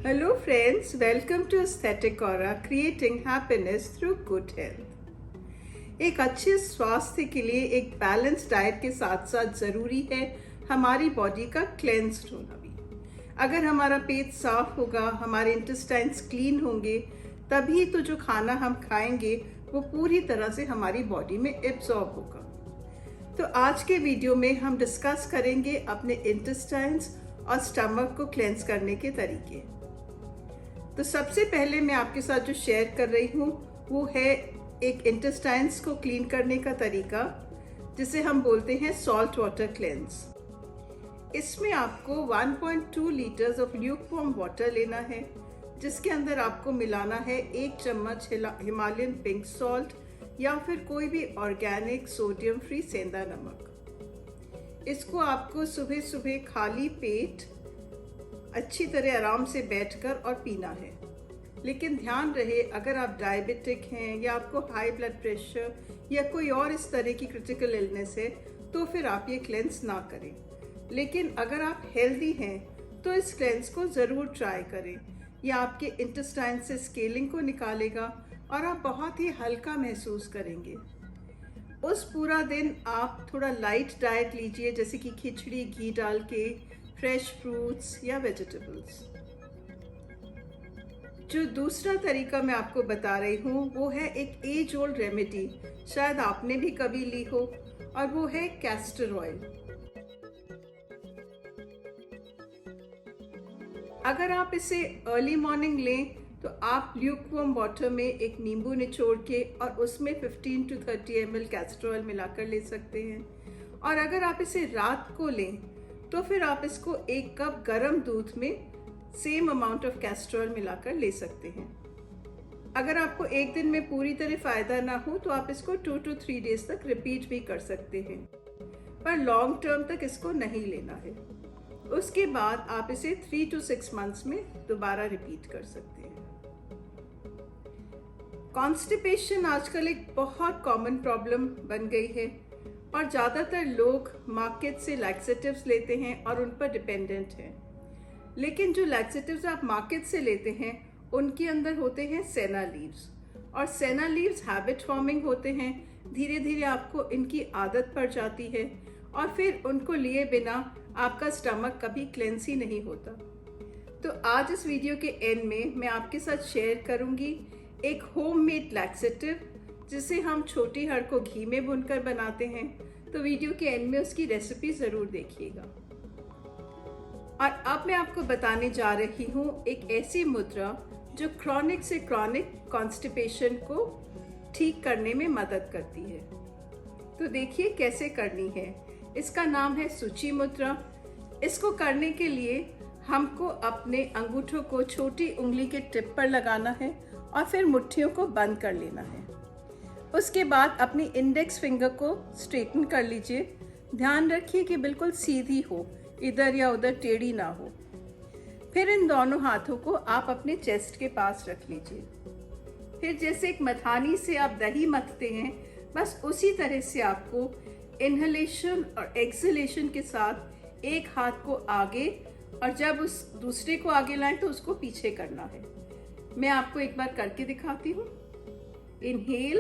Hello friends, welcome to Aesthetic Aura, creating happiness through good health। एक अच्छे स्वास्थ्य के लिए एक बैलेंस डाइट के साथ साथ ज़रूरी है हमारी बॉडी का क्लेंस्ड होना भी। अगर हमारा पेट साफ होगा, हमारे इंटेस्टाइन्स क्लीन होंगे, तभी तो जो खाना हम खाएंगे वो पूरी तरह से हमारी बॉडी में एब्जॉर्ब होगा। तो आज के वीडियो में हम डिस्कस करेंगे अपने इंटेस्टाइन्स और स्टमक को क्लेंस करने के तरीके। तो सबसे पहले मैं आपके साथ जो शेयर कर रही हूँ वो है एक इंटेस्टाइन्स को क्लीन करने का तरीका, जिसे हम बोलते हैं सॉल्ट वाटर क्लेंस। इसमें आपको 1.2 लीटर्स ऑफ ल्यूकवार्म वाटर लेना है, जिसके अंदर आपको मिलाना है 1 चम्मच हिमालयन पिंक सॉल्ट या फिर कोई भी ऑर्गेनिक सोडियम फ्री सेंधा नमक। इसको आपको सुबह सुबह खाली पेट अच्छी तरह आराम से बैठकर और पीना है। लेकिन ध्यान रहे, अगर आप डायबिटिक हैं या आपको हाई ब्लड प्रेशर या कोई और इस तरह की क्रिटिकल इलनेस है तो फिर आप ये क्लेंस ना करें। लेकिन अगर आप हेल्दी हैं तो इस क्लेंस को ज़रूर ट्राई करें। यह आपके इंटेस्टाइन से स्केलिंग को निकालेगा और आप बहुत ही हल्का महसूस करेंगे। उस पूरा दिन आप थोड़ा लाइट डाइट लीजिए, जैसे कि खिचड़ी घी डाल के, फ्रेश फ्रूट्स या वेजिटेबल्स। जो दूसरा तरीका मैं आपको बता रही हूँ वो है एक एज ओल्ड रेमेडी, शायद आपने भी कभी ली हो, और वो है कैस्टर ऑयल। अगर आप इसे अर्ली मॉर्निंग लें तो आप ल्यूकवार्म वाटर में एक नींबू निचोड़ के और उसमें 15 to 30 ml कैस्टर ऑयल मिलाकर ले सकते हैं। और अगर आप इसे रात को लें तो फिर आप इसको 1 कप गर्म दूध में same amount of castor oil मिलाकर ले सकते हैं। अगर आपको एक दिन में पूरी तरह फ़ायदा ना हो तो आप इसको 2 to 3 डेज तक रिपीट भी कर सकते हैं, पर लॉन्ग टर्म तक इसको नहीं लेना है। उसके बाद आप इसे 3 to 6 मंथ्स में दोबारा रिपीट कर सकते हैं। कॉन्स्टिपेशन आजकल एक बहुत कॉमन प्रॉब्लम बन गई है और ज़्यादातर लोग मार्केट से लैक्सेटिव्स लेते हैं और उन पर डिपेंडेंट हैं। लेकिन जो लैक्सेटिव्स आप मार्केट से लेते हैं उनके अंदर होते हैं सेना लीव्स, और सेना लीव्स हैबिट फॉर्मिंग होते हैं। धीरे धीरे आपको इनकी आदत पड़ जाती है और फिर उनको लिए बिना आपका स्टमक कभी क्लेंस ही नहीं होता। तो आज इस वीडियो के एंड में मैं आपके साथ शेयर करूंगी एक होममेड लैक्सेटिव, जिसे हम छोटी हड़ को घी में भूनकर बनाते हैं। तो वीडियो के एंड में उसकी रेसिपी ज़रूर देखिएगा। और अब मैं आपको बताने जा रही हूँ एक ऐसी मुद्रा जो क्रॉनिक से क्रॉनिक कॉन्स्टिपेशन को ठीक करने में मदद करती है। तो देखिए कैसे करनी है। इसका नाम है सूची मुद्रा। इसको करने के लिए हमको अपने अंगूठों को छोटी उंगली के टिप पर लगाना है और फिर मुट्ठियों को बंद कर लेना है। उसके बाद अपनी इंडेक्स फिंगर को स्ट्रेटन कर लीजिए। ध्यान रखिए कि बिल्कुल सीधी हो, इधर या उधर टेढ़ी ना हो। फिर इन दोनों हाथों को आप अपने चेस्ट के पास रख लीजिए। फिर जैसे एक मथानी से आप दही मथते हैं, बस उसी तरह से आपको इनहेलेशन और एक्सहेलेशन के साथ एक हाथ को आगे, और जब उस दूसरे को आगे लाएं तो उसको पीछे करना है। मैं आपको एक बार करके दिखाती हूँ। इनहेल,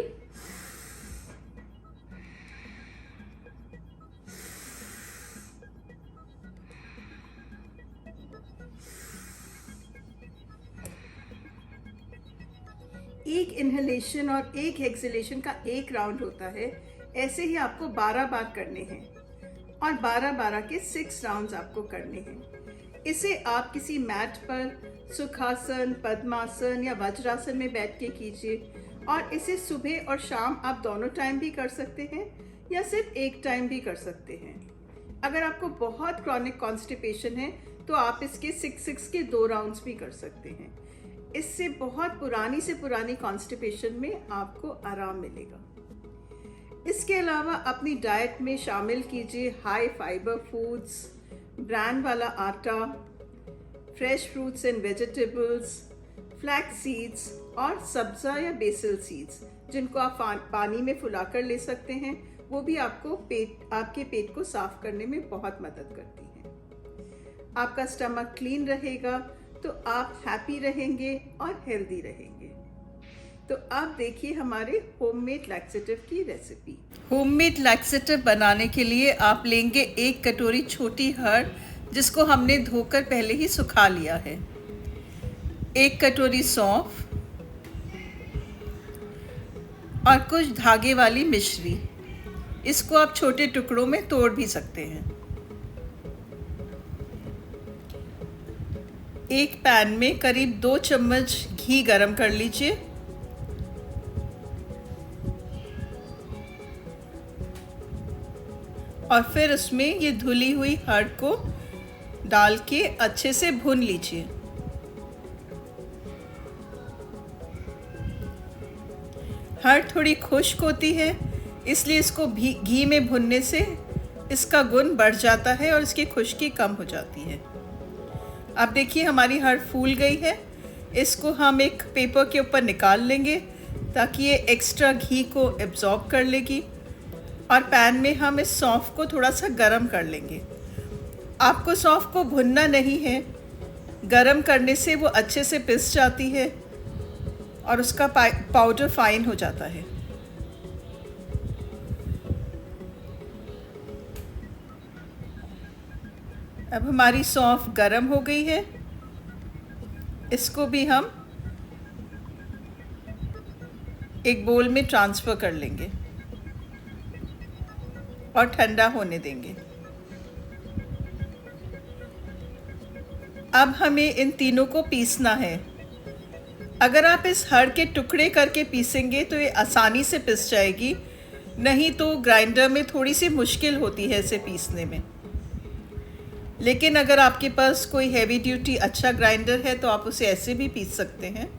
एक इनहेलेशन और एक एक्सहेलेशन का एक राउंड होता है। ऐसे ही आपको 12 बार करने हैं और 12-12 के 6 राउंड्स आपको करने हैं। इसे आप किसी मैट पर सुखासन, पद्मासन या वज्रासन में बैठ के कीजिए, और इसे सुबह और शाम आप दोनों टाइम भी कर सकते हैं या सिर्फ एक टाइम भी कर सकते हैं। अगर आपको बहुत क्रॉनिक कॉन्स्टिपेशन है तो आप इसके 6 के 2 राउंड्स भी कर सकते हैं। इससे बहुत पुरानी से पुरानी कॉन्स्टिपेशन में आपको आराम मिलेगा। इसके अलावा अपनी डाइट में शामिल कीजिए हाई फाइबर फूड्स, ब्रांड वाला आटा, fresh fruits and vegetables, flax seeds और सब्जा या बेसल सीड्स, जिनको आप पानी में फुलाकर ले सकते हैं। वो भी आपके पेट को साफ करने में बहुत मदद करती हैं। आपका स्टमक क्लीन रहेगा तो आप हैप्पी रहेंगे और हेल्दी रहेंगे। तो आप देखिए हमारे होममेड लैक्सेटिव की रेसिपी। होममेड लैक्सेटिव बनाने के लिए आप लेंगे 1 कटोरी छोटी हर्ड जिसको हमने धोकर पहले ही सुखा लिया है, 1 कटोरी सौंफ और कुछ धागे वाली मिश्री। इसको आप छोटे टुकड़ों में तोड़ भी सकते हैं। एक पैन में करीब 2 चम्मच घी गरम कर लीजिए। और फिर उसमें ये धुली हुई हर्ड को डाल के अच्छे से भून लीजिए। हर्ड थोड़ी खुश्क होती है, इसलिए इसको घी में भुनने से इसका गुण बढ़ जाता है और इसकी खुश्की कम हो जाती है। अब देखिए हमारी हर्ड फूल गई है। इसको हम एक पेपर के ऊपर निकाल लेंगे ताकि ये एक्स्ट्रा घी को एब्जॉर्ब कर लेगी। और पैन में हम इस सौंफ को थोड़ा सा गरम कर लेंगे। आपको सौंफ को भुनना नहीं है, गरम करने से वो अच्छे से पिस जाती है और उसका पाउडर फाइन हो जाता है। अब हमारी सौंफ गरम हो गई है। इसको भी हम एक बोल में ट्रांसफ़र कर लेंगे और ठंडा होने देंगे। अब हमें इन तीनों को पीसना है। अगर आप इस हर्ड के टुकड़े करके पीसेंगे तो ये आसानी से पिस जाएगी, नहीं तो ग्राइंडर में थोड़ी सी मुश्किल होती है इसे पीसने में। लेकिन अगर आपके पास कोई हैवी ड्यूटी अच्छा ग्राइंडर है तो आप उसे ऐसे भी पीस सकते हैं।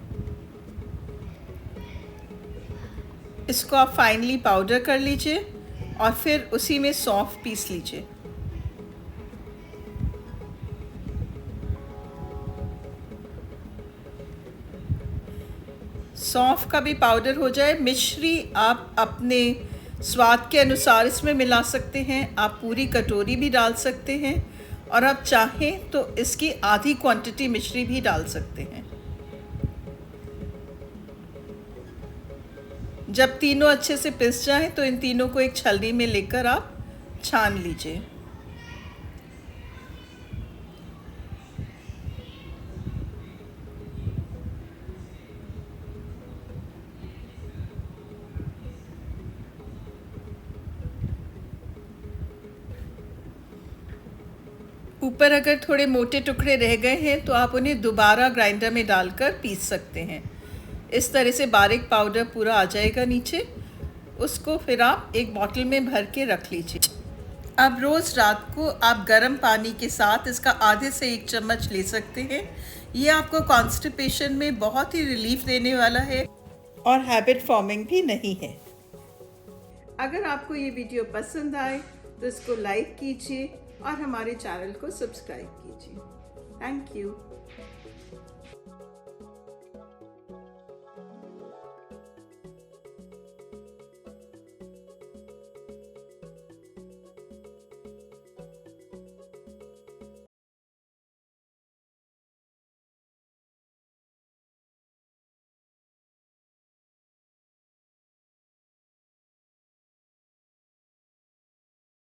इसको आप फाइनली पाउडर कर लीजिए और फिर उसी में सौंफ पीस लीजिए। सौंफ का भी पाउडर हो जाए। मिश्री आप अपने स्वाद के अनुसार इसमें मिला सकते हैं। आप पूरी कटोरी भी डाल सकते हैं और आप चाहें तो इसकी आधी क्वांटिटी मिश्री भी डाल सकते हैं। जब तीनों अच्छे से पिस जाएं तो इन तीनों को एक छलनी में लेकर आप छान लीजिए। ऊपर अगर थोड़े मोटे टुकड़े रह गए हैं तो आप उन्हें दोबारा ग्राइंडर में डालकर पीस सकते हैं। इस तरह से बारीक पाउडर पूरा आ जाएगा नीचे। उसको फिर आप एक बॉटल में भर के रख लीजिए। अब रोज़ रात को आप गर्म पानी के साथ इसका आधे से 1 चम्मच ले सकते हैं। ये आपको कॉन्स्टिपेशन में बहुत ही रिलीफ देने वाला है और हैबिट फॉर्मिंग भी नहीं है। अगर आपको ये वीडियो पसंद आए तो इसको लाइक कीजिए और हमारे चैनल को सब्सक्राइब कीजिए। Thank you.